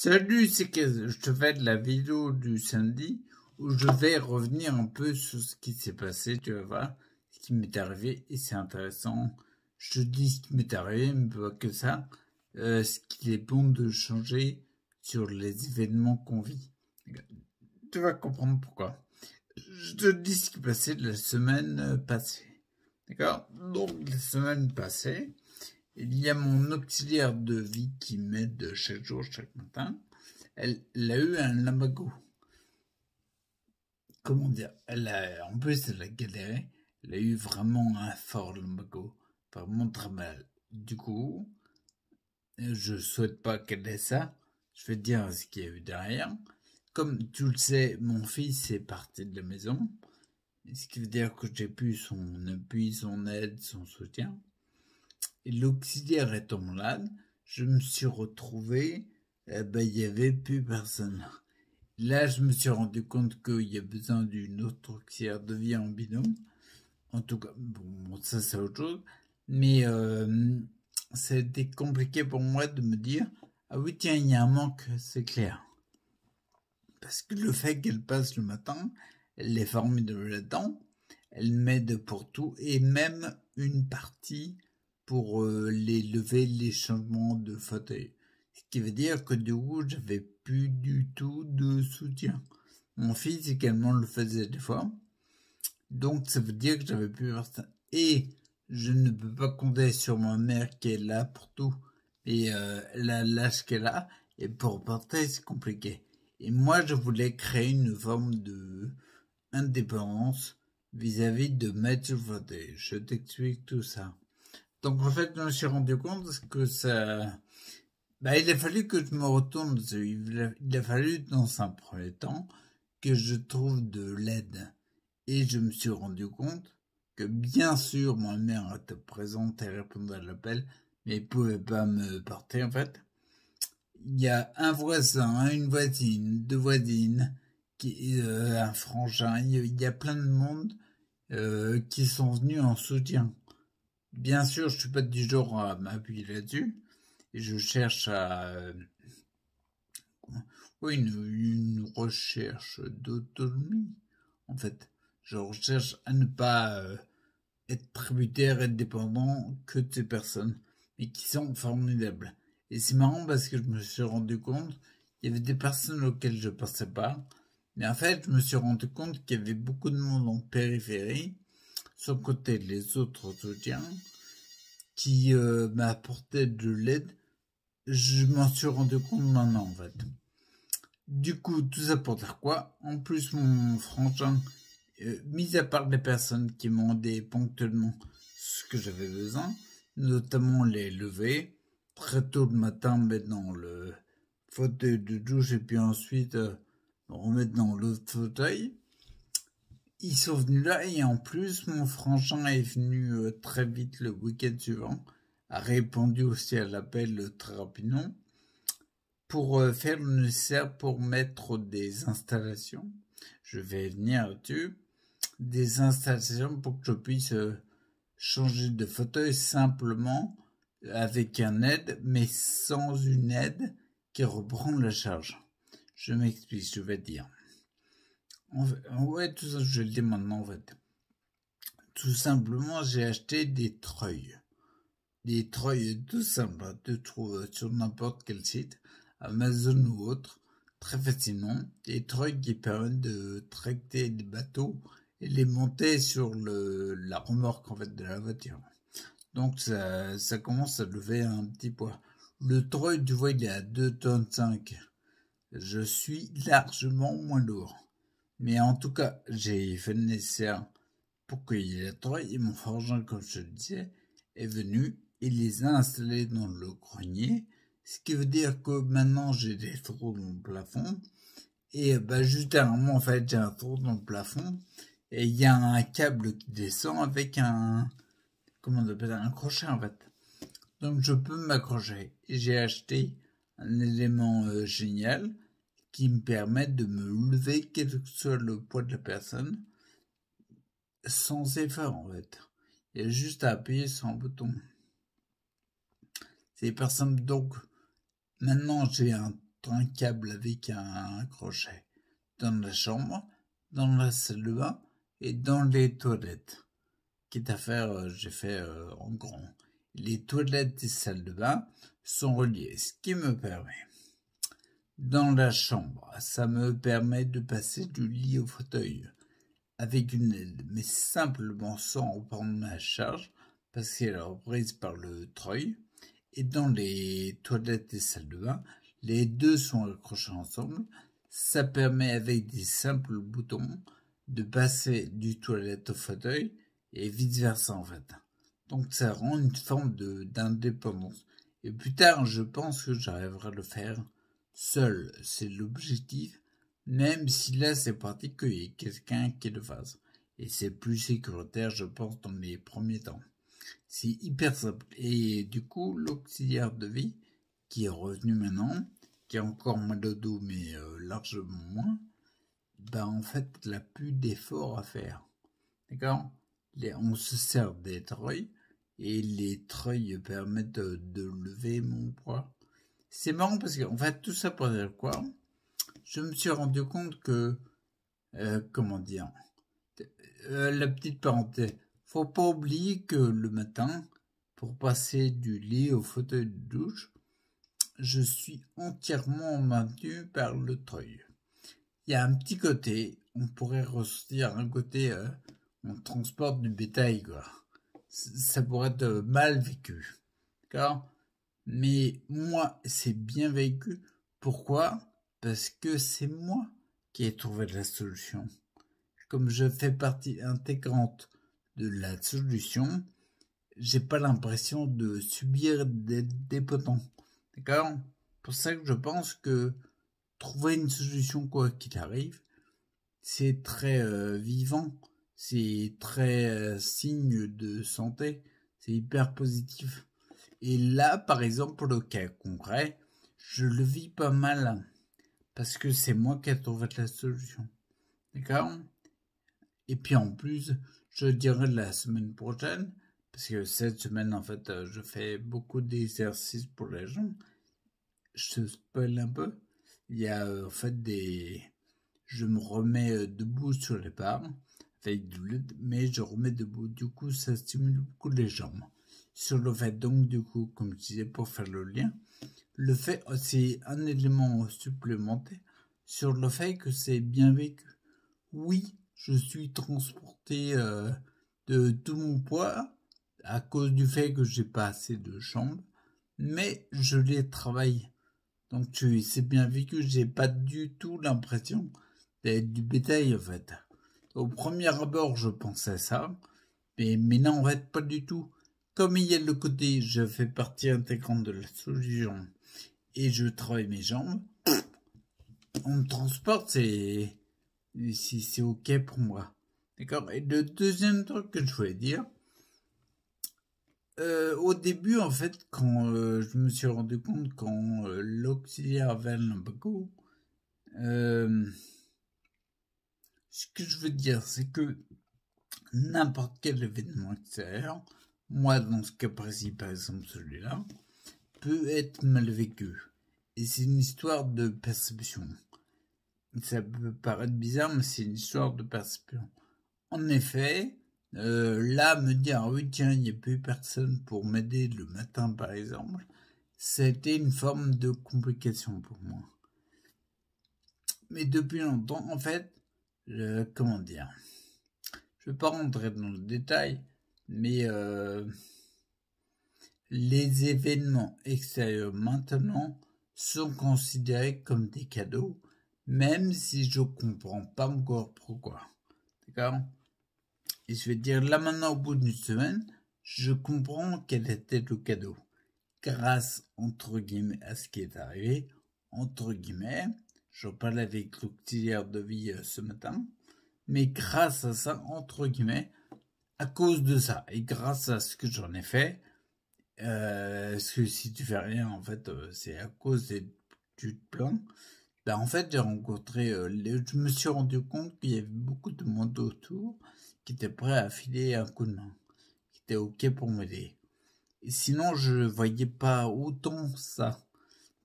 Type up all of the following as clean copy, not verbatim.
Salut, c'est que je te fais de la vidéo du samedi où je vais revenir un peu sur ce qui s'est passé, tu vas voir, ce qui m'est arrivé et c'est intéressant. Je te dis ce qui m'est arrivé, mais pas que ça, ce qu'il est bon de changer sur les événements qu'on vit. Tu vas comprendre pourquoi. Je te dis ce qui s'est passé la semaine passée. D'accord? Donc, la semaine passée, il y a mon auxiliaire de vie qui m'aide chaque jour, chaque matin. Elle a eu un lumbago. Comment dire? En plus, elle a galéré. Elle a eu vraiment un fort lumbago. Vraiment très mal. Du coup, je souhaite pas qu'elle ait ça. Je vais te dire ce qu'il y a eu derrière. Comme tu le sais, mon fils est parti de la maison. Ce qui veut dire que j'ai plus son appui, son aide, son soutien. Et l'auxiliaire étant malade, je me suis retrouvé, il y avait plus personne. Là, je me suis rendu compte qu'il y a besoin d'une autre auxiliaire de vie en binôme. En tout cas, bon, ça c'est autre chose. Mais ça a été compliqué pour moi de me dire, ah oui, tiens, il y a un manque, c'est clair. Parce que le fait qu'elle passe le matin, elle est formidable là-dedans, elle m'aide pour tout, et même une partie pour les lever, les changements de fauteuil. Ce qui veut dire que du coup, j'avais plus du tout de soutien. Mon fils également le faisait des fois. Donc ça veut dire que j'avais plus personne. Et je ne peux pas compter sur ma mère qui est là pour tout. Et elle a l'âge qu'elle a. Et pour porter, c'est compliqué. Et moi, je voulais créer une forme de indépendance vis-à-vis de mettre le fauteuil. Je t'explique tout ça. Donc en fait, je me suis rendu compte que ça... il a fallu que je me retourne dessus. Il a fallu, dans un premier temps, que je trouve de l'aide. Et je me suis rendu compte que, bien sûr, ma mère était présente et répondait à l'appel, mais elle pouvait pas me porter, en fait. Il y a un voisin, une voisine, deux voisines, un frangin, il y a plein de monde qui sont venus en soutien. Bien sûr, je suis pas du genre à m'appuyer là-dessus, et je cherche à une recherche d'autonomie, en fait. Je recherche à ne pas être tributaire et dépendant que de ces personnes, mais qui sont formidables. Et c'est marrant parce que je me suis rendu compte qu'il y avait des personnes auxquelles je ne pensais pas, mais en fait, je me suis rendu compte qu'il y avait beaucoup de monde en périphérie, sans côté les autres soutiens, qui m'apportaient de l'aide. Je m'en suis rendu compte maintenant, en fait. Du coup, tout ça pour dire quoi? En plus, mon frangin, mis à part les personnes qui m'ont aidé ponctuellement ce que j'avais besoin, notamment les lever, très tôt le matin, mettre dans le fauteuil de douche et puis ensuite remettre dans l'autre fauteuil. Ils sont venus là et en plus, mon frangin est venu très vite le week-end suivant, a répondu aussi à l'appel très rapidement pour faire le nécessaire pour mettre des installations. Je vais venir là-dessus. Des installations pour que je puisse changer de fauteuil simplement avec un aide, mais sans une aide qui reprend la charge. Je m'explique, je vais dire. Ouais, tout ça, je le dis maintenant en fait. Tout simplement, j'ai acheté des treuils. Des treuils tout simples, tu trouves sur n'importe quel site, Amazon ou autre, très facilement. Des treuils qui permettent de tracter des bateaux et les monter sur la remorque en fait de la voiture. Donc ça commence à lever un petit poids. Le treuil, tu vois, il est à 2,5 tonnes. Je suis largement moins lourd. Mais en tout cas, j'ai fait le nécessaire pour qu'il y ait le treuil et mon frangin, comme je le disais, est venu et les a installés dans le grenier. Ce qui veut dire que maintenant j'ai des trous dans le plafond. Et juste derrière moi, en fait, j'ai un trou dans le plafond. Et il y a un câble qui descend avec comment on appelle ça, un crochet en fait. Donc je peux m'accrocher. Et j'ai acheté un élément génial qui me permet de me lever quel que soit le poids de la personne sans effort en fait. Il y a juste à appuyer sur un bouton. C'est personne. Donc maintenant j'ai un un câble avec un crochet dans la chambre, dans la salle de bain et dans les toilettes. Quitte à faire, j'ai fait en grand. Les toilettes et salles de bain sont reliées, ce qui me permet. Dans la chambre, ça me permet de passer du lit au fauteuil avec une aide, mais simplement sans reprendre ma charge, parce qu'elle est reprise par le treuil. Et dans les toilettes et salles de bain, les deux sont accrochés ensemble. Ça permet avec des simples boutons de passer du toilette au fauteuil et vice versa en fait. Donc ça rend une forme d'indépendance. Et plus tard, je pense que j'arriverai à le faire seul, c'est l'objectif, même si là c'est pratique qu'il y ait quelqu'un qui le fasse. Et c'est plus sécuritaire, je pense, dans les premiers temps. C'est hyper simple. Et du coup, l'auxiliaire de vie, qui est revenu maintenant, qui a encore mal au dos, mais largement moins, en fait, il n'a plus d'efforts à faire. D'accord ? On se sert des treuils, et les treuils permettent de lever mon poids. C'est marrant parce qu'en fait, tout ça pour dire quoi ? Je me suis rendu compte que, comment dire, la petite parenthèse, faut pas oublier que le matin, pour passer du lit au fauteuil de douche, je suis entièrement maintenu par le treuil. Il y a un petit côté, on pourrait ressortir un côté, on transporte du bétail, quoi. Ça pourrait être mal vécu, d'accord ? Mais moi, c'est bien vécu. Pourquoi ? Parce que c'est moi qui ai trouvé la solution. Comme je fais partie intégrante de la solution, j'ai pas l'impression de subir des potents. D'accord ? Pour ça que je pense que trouver une solution quoi qu'il arrive, c'est très vivant, c'est très signe de santé, c'est hyper positif. Et là, par exemple, pour le cas concret, je le vis pas mal parce que c'est moi qui ai trouvé la solution. D'accord ? Et puis en plus, je dirais la semaine prochaine, parce que cette semaine, en fait, je fais beaucoup d'exercices pour les jambes. Je te spoil un peu. Il y a en fait je me remets debout sur les barres avec du lutte, mais je remets debout. Du coup, ça stimule beaucoup les jambes. Sur le fait, donc, du coup, comme je disais, pour faire le lien, le fait, c'est un élément supplémentaire sur le fait que c'est bien vécu. Oui, je suis transporté de tout mon poids à cause du fait que j'ai pas assez de jambes, mais je les travaille. Donc c'est bien vécu, j'ai pas du tout l'impression d'être du bétail en fait. Au premier abord, je pensais ça, mais non, en fait, pas du tout. Comme il y a le côté, je fais partie intégrante de la solution et je travaille mes jambes, on me transporte, c'est ok pour moi. D'accord ? Et le deuxième truc que je voulais dire, au début, en fait, quand je me suis rendu compte quand l'auxiliaire avait un lumbago, ce que je veux dire, c'est que n'importe quel événement extérieur, moi dans ce cas précis, par exemple celui-là, peut être mal vécu. Et c'est une histoire de perception. Ça peut paraître bizarre, mais c'est une histoire de perception. En effet, là, me dire, ah oui, tiens, il n'y a plus personne pour m'aider le matin, par exemple, c'était une forme de complication pour moi. Mais depuis longtemps, en fait, comment dire, je ne vais pas rentrer dans le détail, mais les événements extérieurs maintenant sont considérés comme des cadeaux, même si je comprends pas encore pourquoi. D'accord ? Et je vais dire là maintenant au bout d'une semaine, je comprends quel était le cadeau. Grâce, entre guillemets, à ce qui est arrivé, entre guillemets, je parlais avec l'auxiliaire de vie ce matin, mais grâce à ça, entre guillemets, à cause de ça, et grâce à ce que j'en ai fait, parce que si tu fais rien, en fait, c'est à cause de tu te plains. En fait, j'ai rencontré, je me suis rendu compte qu'il y avait beaucoup de monde autour qui était prêt à filer un coup de main, qui était ok pour m'aider. Et sinon, je voyais pas autant ça.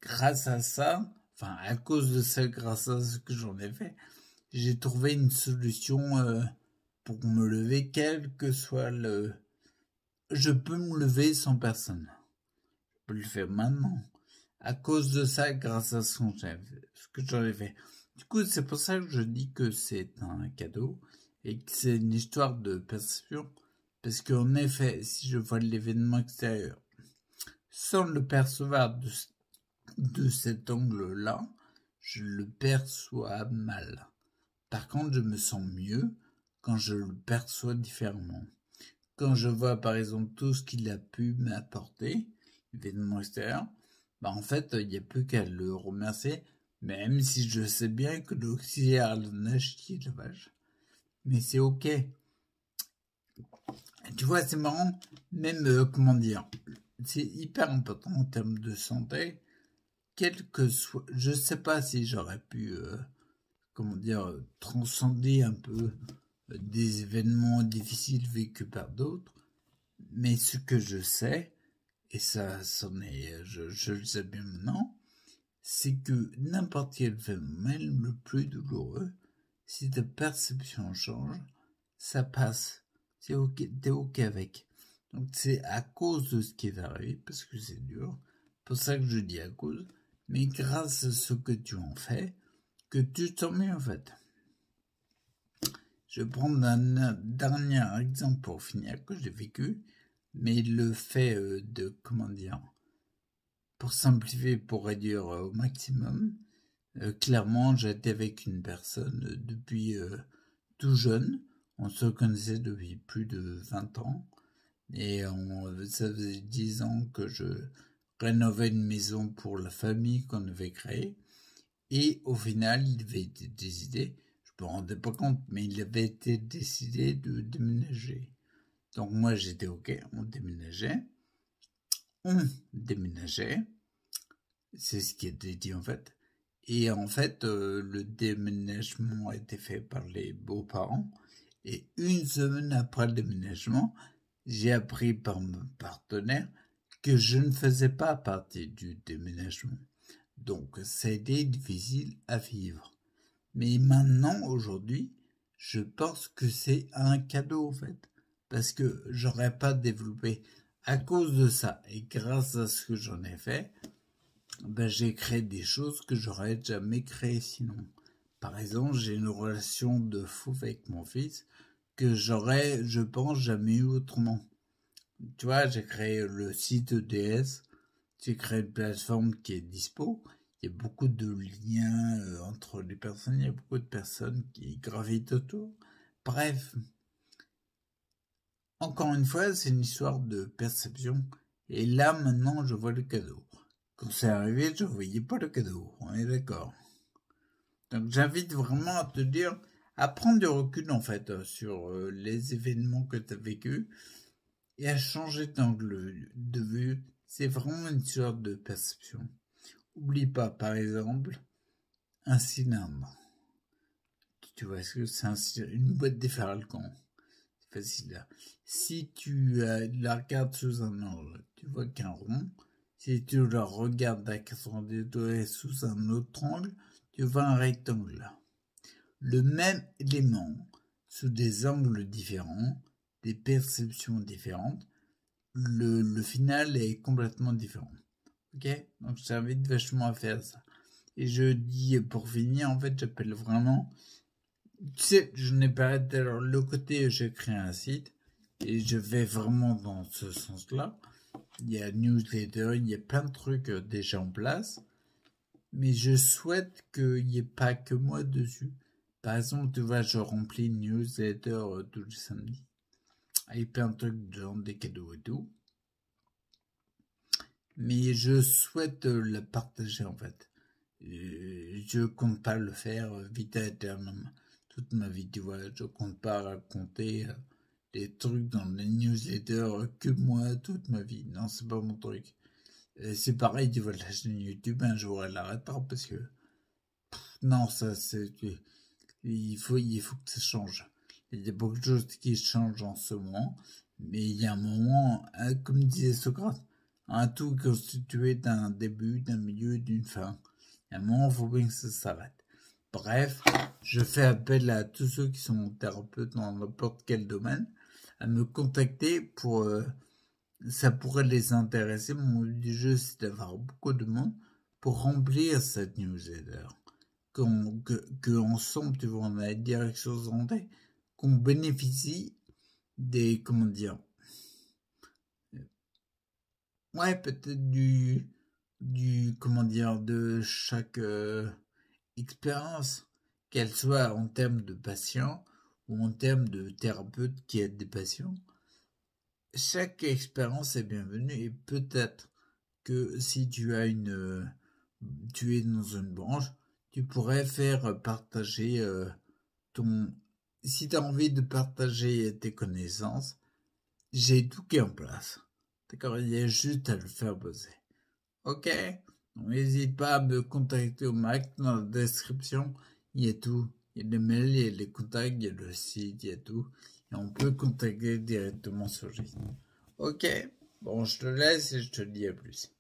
Grâce à ça, enfin, à cause de ça, grâce à ce que j'en ai fait, j'ai trouvé une solution pour me lever, quel que soit le... Je peux me lever sans personne. Je peux le faire maintenant. À cause de ça, grâce à ce que j'en ai fait. Du coup, c'est pour ça que je dis que c'est un cadeau et que c'est une histoire de perception. Parce qu'en effet, si je vois l'événement extérieur sans le percevoir de cet angle-là, je le perçois mal. Par contre, je me sens mieux quand je le perçois différemment. Quand je vois par exemple tout ce qu'il a pu m'apporter, l'événement extérieur, bah en fait, il n'y a plus qu'à le remercier, même si je sais bien que l'auxiliaire le nage qui est la vache. Mais c'est ok. Tu vois, c'est marrant, même, comment dire, c'est hyper important en termes de santé, quel que soit, je sais pas si j'aurais pu, comment dire, transcender un peu des événements difficiles vécus par d'autres, mais ce que je sais, et ça, c'en est, je le sais bien maintenant, c'est que n'importe quel phénomène le plus douloureux, si ta perception change, ça passe. C'est ok, t'es ok avec. Donc c'est à cause de ce qui est arrivé, parce que c'est dur. Pour ça que je dis à cause, mais grâce à ce que tu en fais, que tu t'en mets en fait. Je vais prendre un dernier exemple pour finir que j'ai vécu, mais le fait de, comment dire, pour simplifier, pour réduire au maximum, clairement j'étais avec une personne depuis tout jeune, on se connaissait depuis plus de 20 ans, et ça faisait 10 ans que je rénovais une maison pour la famille qu'on avait créée, et au final il avait été décidé, je me rendais pas compte, mais il avait été décidé de déménager. Donc moi j'étais ok, on déménageait, c'est ce qui était dit en fait. Et en fait, le déménagement a été fait par les beaux-parents. Et une semaine après le déménagement, j'ai appris par mon partenaire que je ne faisais pas partie du déménagement. Donc ça a été difficile à vivre. Mais maintenant, aujourd'hui, je pense que c'est un cadeau en fait. Parce que j'aurais pas développé à cause de ça et grâce à ce que j'en ai fait, ben, j'ai créé des choses que j'aurais jamais créées sinon. Par exemple, j'ai une relation de fou avec mon fils que j'aurais, je pense, jamais eu autrement. Tu vois, j'ai créé le site EDS, j'ai créé une plateforme qui est dispo. Il y a beaucoup de liens entre les personnes, il y a beaucoup de personnes qui gravitent autour. Bref, encore une fois, c'est une histoire de perception. Et là, maintenant, je vois le cadeau. Quand c'est arrivé, je voyais pas le cadeau. On est d'accord. Donc, j'invite vraiment à te dire, à prendre du recul, en fait, sur les événements que tu as vécus et à changer d'angle de vue. C'est vraiment une histoire de perception. Oublie pas, par exemple, un cylindre. Tu vois, est-ce que c'est une boîte de Ferralcon? C'est facile là. Si tu la regardes sous un angle, tu vois qu'un rond. Si tu la regardes à 90 degrés sous un autre angle, tu vois un rectangle. Le même élément, sous des angles différents, des perceptions différentes, le final est complètement différent. Ok? Donc je t'invite vachement à faire ça. Et je dis, pour finir, en fait, j'appelle vraiment... Tu sais, je n'ai pas arrêté. Alors, le côté, j'ai créé un site, et je vais vraiment dans ce sens-là. Il y a newsletter, il y a plein de trucs déjà en place. Mais je souhaite qu'il n'y ait pas que moi dessus. Par exemple, tu vois, je remplis une newsletter tous les samedis. Avec plein de trucs, genre des cadeaux et tout. Mais je souhaite la partager en fait. Je compte pas le faire vita aeternam toute ma vie, tu vois. Je compte pas raconter des trucs dans les newsletters que moi toute ma vie. Non, c'est pas mon truc. C'est pareil, tu vois, la chaîne YouTube, un jour elle arrêtera parce que non, ça c'est il faut que ça change. Il y a beaucoup de choses qui changent en ce moment, mais il y a un moment, comme disait Socrate, un tout constitué d'un début, d'un milieu et d'une fin. Et à un moment, il faut bien que ça s'arrête. Bref, je fais appel à tous ceux qui sont thérapeutes dans n'importe quel domaine à me contacter pour... ça pourrait les intéresser. Mon but du jeu, c'est d'avoir beaucoup de monde pour remplir cette newsletter. Que ensemble, tu vois, on a la direction santé, qu'on bénéficie des, comment dire, ouais, peut-être comment dire, de chaque expérience, qu'elle soit en termes de patients ou en termes de thérapeutes qui aident des patients. Chaque expérience est bienvenue et peut-être que si tu as tu es dans une branche, tu pourrais faire partager si tu as envie de partager tes connaissances, j'ai tout qui est en place. D'accord, il y a juste à le faire buzzer. Ok, n'hésite pas à me contacter au Mac dans la description, il y a tout. Il y a les mails, il y a les contacts, il y a le site, il y a tout. Et on peut contacter directement sur le site. Ok, bon, je te laisse et je te dis à plus.